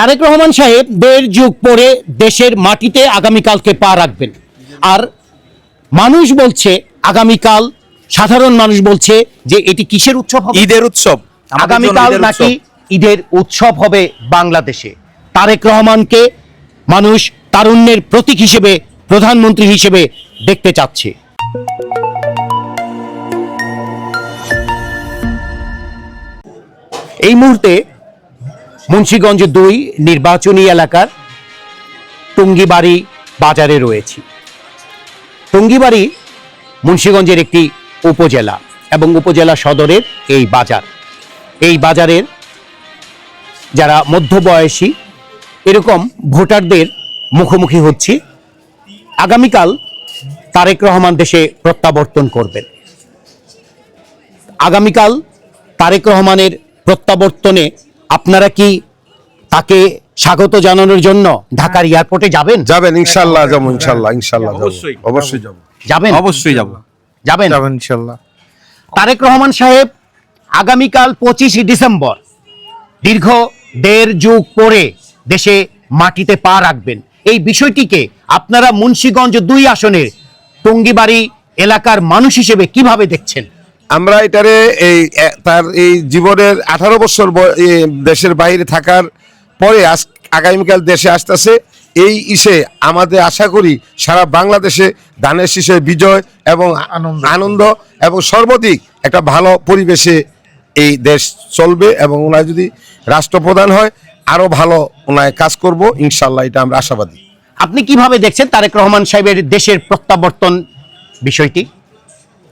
তারেক রহমান সাহেব 1.5 যুগ পরে দেশের মাটিতে আগামীকালকে পা রাখবেন। আর মানুষ বলছে আগামীকাল, সাধারণ মানুষ বলছে যে এটি কিসের উৎসব হবে? ঈদের উৎসব। আগামীকাল নাকি ঈদের উৎসব হবে বাংলাদেশে। তারেক রহমানকে মানুষ তারুণ্যের প্রতীক হিসেবে, প্রধানমন্ত্রী হিসেবে দেখতে চাচ্ছে। এই মুহূর্তে মুন্সিগঞ্জ 2 নির্বাচনী এলাকার টুঙ্গিবাড়ি বাজারে রয়েছি। টুঙ্গিবাড়ি মুন্সিগঞ্জের একটি উপজেলা এবং উপজেলা সদরের এই বাজার। এই বাজারের যারা মধ্যবয়সী এরকম ভোটারদের মুখোমুখি হচ্ছি। আগামীকাল তারেক রহমান দেশে প্রত্যাবর্তন করবেন। আগামীকাল তারেক রহমানের প্রত্যাবর্তনে আপনারা কি তাকে স্বাগত জানানোর জন্য ঢাকার এয়ারপোর্টে যাবেন? যাবেন ইনশাআল্লাহ, যাবো ইনশাআল্লাহ, ইনশাআল্লাহ অবশ্যই যাব। যাবেন? অবশ্যই যাব। যাবেন ইনশাআল্লাহ। তারেক রহমান সাহেব আগামীকাল 25 ডিসেম্বর দীর্ঘ 1.5 যুগ পরে দেশে মাটিতে পা রাখবেন। এই বিষয়টিকে আপনারা মুন্সিগঞ্জ 2 আসনের টুঙ্গিবাড়ি এলাকার মানুষ হিসেবে কিভাবে দেখছেন? আমরা এটারে তার এই জীবনের 18 বছর দেশের বাইরে থাকার পরে আগামীকাল দেশে আসতেছে। এই ইসে আমাদের আশা করি সারা বাংলাদেশে ধানের শীষের বিজয় এবং আনন্দ এবং সর্বাধিক একটা ভালো পরিবেশে এই দেশ চলবে এবং ওনার যদি রাষ্ট্রপ্রধান হয় আরো ভালো ওনায় কাজ করব ইনশাআল্লাহ, এটা আমরা আশাবাদী। আপনি কিভাবে দেখছেন তারেক রহমান সাহেবের দেশের প্রত্যাবর্তন বিষয়টি?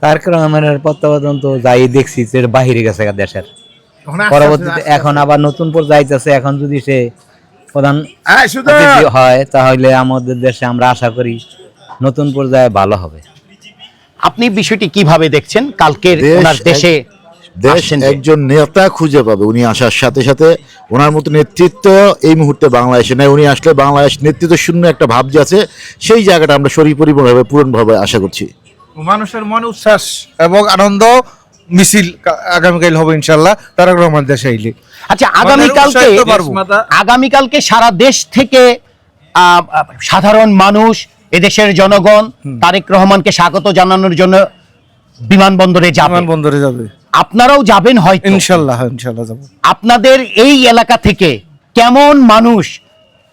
তারেক রহমানের প্রত্যাবর্তন তো যাই দেখছি যে বাহিরে গেছে দেশের, পরবর্তীতে এখন আবার নতুন পর যাইতেছে। এখন যদি সে প্রধান হয় তাহলে আমাদের দেশে আমরা আশা করি নতুন পর্যায়ে ভালো হবে। আপনি বিষয়টি কিভাবে দেখছেন? কালকের ওনার দেশে দেশ একজন নেতা খুঁজে পাবে উনি আসার সাথে সাথে। ওনার মতো নেতৃত্ব এই মুহূর্তে বাংলাদেশে নেই। উনি আসলে বাংলাদেশ নেতৃত্ব শূন্য একটা ভাব যে আছে, সেই জায়গাটা আমরা পরিপূর্ণভাবে পূরণভাবে আশা করছি। মানুষের মনে উচ্ছ্বাস এবং আনন্দ মিছিল আগামীকাল হবে ইনশাআল্লাহ তারেক রহমান দেশে আইলে। আচ্ছা, আগামীকালকে সারা দেশ থেকে সাধারণ মানুষ, এদেশের জনগণ তারেক রহমানকে স্বাগত জানানোর জন্য বিমানবন্দরে যাবে। আপনারাও যাবেন হয়তো? ইনশাআল্লাহ যাব। আপনাদের এই এলাকা থেকে কেমন মানুষ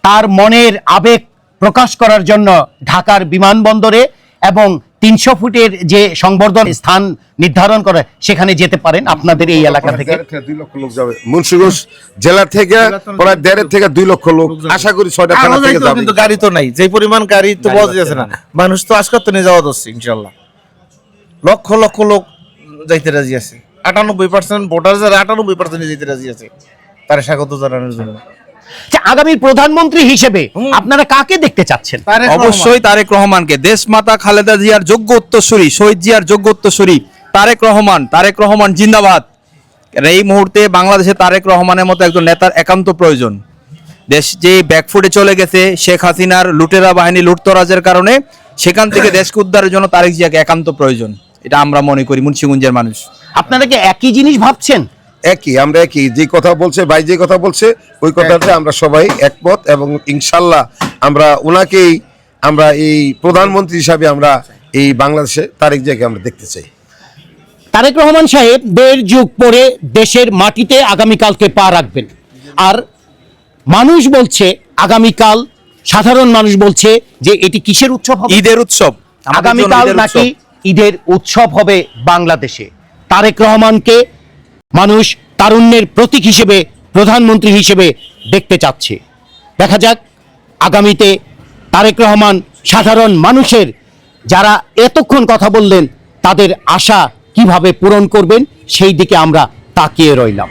তার মনের আবেগ প্রকাশ করার জন্য ঢাকার বিমানবন্দরে এবং 300 ফুটের যে সংবর্ধন স্থান নির্ধারণ করে সেখানে যেতে পারেন? আপনাদের এই এলাকা থেকে 2 লক্ষ লোক যাবে। মুন্সিগঞ্জ জেলা থেকে প্রায় 1.5 থেকে 2 লক্ষ লোক আশা করি 6টা থানা থেকে যাবে। কিন্তু গাড়ি তো নাই, যে পরিমাণ গাড়ি তো বোঝা যাচ্ছে না। মানুষ তো আজকাল তো নিয়ে যাওয়া যাচ্ছে ইনশাআল্লাহ। লক্ষ লক্ষ লোক যাইতে রাজি আছে। 98% ভোটার যারা 98% যাইতে রাজি আছে তার স্বাগত জানানোর জন্য। আগামীর প্রধানমন্ত্রী হিসেবে আপনারা কাকে দেখতে চাচ্ছেন? অবশ্যই তারেক রহমানকে। দেশমাতা খালেদা জিয়ার যোগ্য উত্তরসূরি, শহীদ জিয়ার যোগ্য উত্তরসূরি তারেক রহমান। তারেক রহমান জিন্দাবাদ। এই মুহূর্তে বাংলাদেশে তারেক রহমানের মতো একজন নেতার একান্ত প্রয়োজন। দেশ যে ব্যাকফুটে চলে গেছে শেখ হাসিনার লুটেরা বাহিনী লুটতরাজের কারণে, সেখান থেকে দেশকে উদ্ধারের জন্য তারেক জিয়াকে একান্ত প্রয়োজন। এটা আমরা মনে করি মুন্সিগঞ্জের মানুষ। আপনারা কি একই জিনিস ভাবছেন? আমরা একই, যে কথা বলছে ভাই, যে কথা বলছে ওই কথাতে আমরা সবাই একমত এবং ইনশাআল্লাহ আমরা ওনাকেই আমরা এই প্রধানমন্ত্রী হিসাবে আমরা এই বাংলাদেশে তারেক জিয়াকে আমরা দেখতে চাই। তারেক রহমান সাহেব 1.5 যুগ পরে দেশের মাটিতে আগামীকালকে পা রাখবেন। আর মানুষ বলছে আগামীকাল, সাধারণ মানুষ বলছে যে এটি কিসের উৎসব হবে? ঈদের উৎসব। আগামীকাল নাকি ঈদের উৎসব হবে বাংলাদেশে। তারেক রহমানকে মানুষ তারুণ্যের প্রতীক হিসেবে, প্রধানমন্ত্রী হিসেবে দেখতে চাচ্ছে। দেখা যাক আগামীতে তারেক রহমান সাধারণ মানুষের, যারা এতক্ষণ কথা বললেন, তাদের আশা কিভাবে পূরণ করবেন সেই দিকে আমরা তাকিয়ে রইলাম।